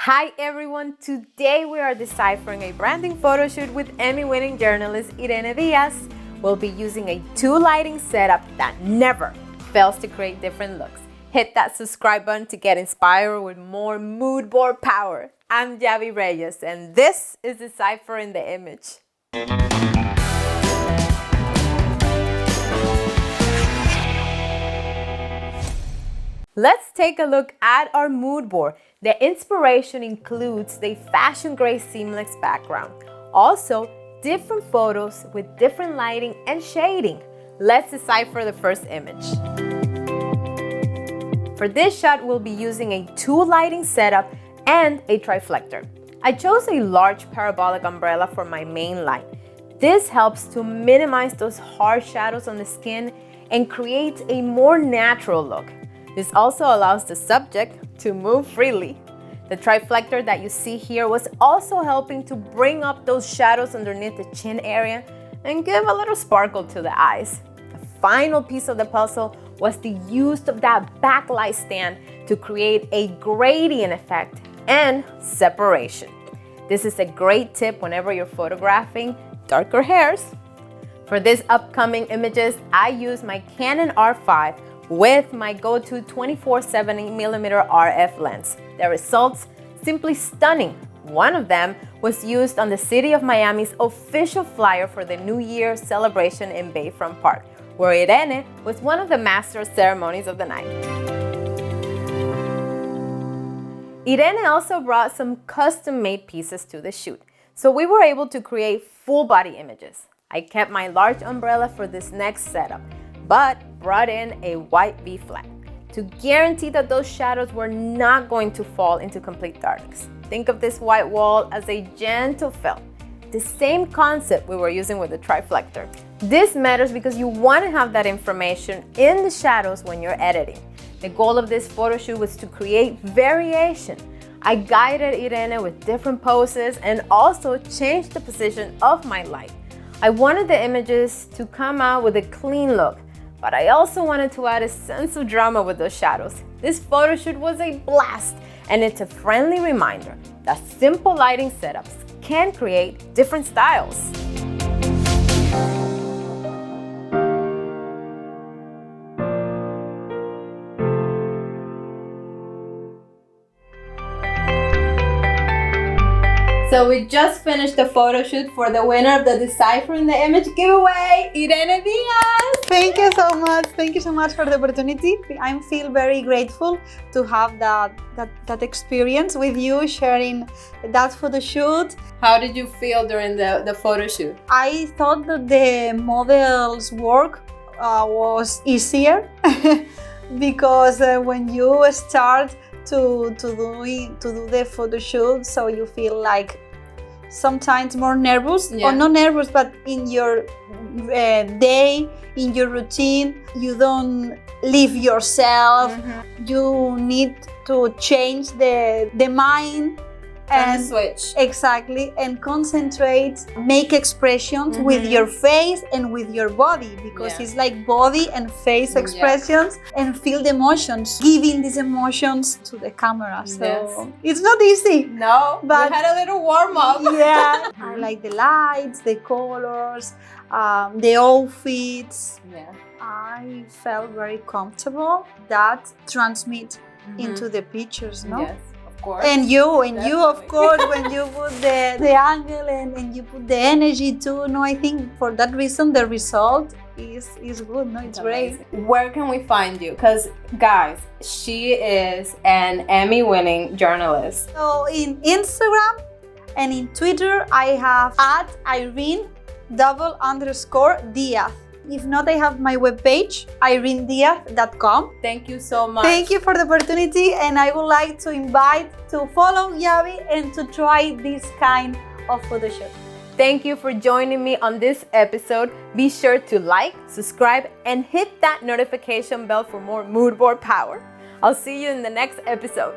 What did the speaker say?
Hi everyone, today we are deciphering a branding photo shoot with Emmy-winning journalist Irene Díaz. We'll be using a 2 lighting setup that never fails to create different looks. Hit that subscribe button to get inspired with more mood board power. I'm Yavi Reyes and this is Deciphering the Image. Let's take a look at our mood board. The inspiration includes the fashion gray seamless background. Also, different photos with different lighting and shading. Let's decipher the first image. For this shot, we'll be using a 2 lighting setup and a triflector. I chose a large parabolic umbrella for my main light. This helps to minimize those harsh shadows on the skin and creates a more natural look. This also allows the subject to move freely. The triflector that you see here was also helping to bring up those shadows underneath the chin area and give a little sparkle to the eyes. The final piece of the puzzle was the use of that backlight stand to create a gradient effect and separation. This is a great tip whenever you're photographing darker hairs. For these upcoming images, I use my Canon R5 with my go-to 24-70mm RF lens. The results, simply stunning. One of them was used on the City of Miami's official flyer for the New Year celebration in Bayfront Park, where Irene was one of the master of ceremonies of the night. Irene also brought some custom-made pieces to the shoot, so we were able to create full-body images. I kept my large umbrella for this next setup, but brought in a white B-flat to guarantee that those shadows were not going to fall into complete darkness. Think of this white wall as a gentle fill, the same concept we were using with the triflector. This matters because you want to have that information in the shadows when you're editing. The goal of this photo shoot was to create variation. I guided Irene with different poses and also changed the position of my light. I wanted the images to come out with a clean look, but I also wanted to add a sense of drama with those shadows. This photo shoot was a blast, and it's a friendly reminder that simple lighting setups can create different styles. So we just finished the photo shoot for the winner of the Deciphering the Image giveaway, Irene Díaz. Thank you so much. Thank you so much for the opportunity. I feel very grateful to have that experience with you, sharing that photo shoot. How did you feel during the photo shoot? I thought that the model's work was easier because when you start to do the photo shoot, so you feel like sometimes more nervous, or not nervous, but in your day, in your routine, you don't leave yourself. You need to change the mind and switch. Exactly, and concentrate, make expressions with your face and with your body, because it's like body and face expressions, and feel the emotions, giving these emotions to the camera. So it's not easy. No, but we had a little warm up. Yeah, I like the lights, the colors, the outfits. I felt very comfortable. That transmit into the pictures, no? Yes. And you, of course, when you put the angle and you put the energy too. No, I think for that reason the result is good. No, it's great. Where can we find you? Because guys, she is an Emmy-winning journalist. So in Instagram and in Twitter, I have @Irene_Díaz. If not, I have my webpage, irenediaz.com. Thank you so much. Thank you for the opportunity, and I would like to invite to follow Yavi and to try this kind of photo shoot. Thank you for joining me on this episode. Be sure to like, subscribe, and hit that notification bell for more mood board power. I'll see you in the next episode.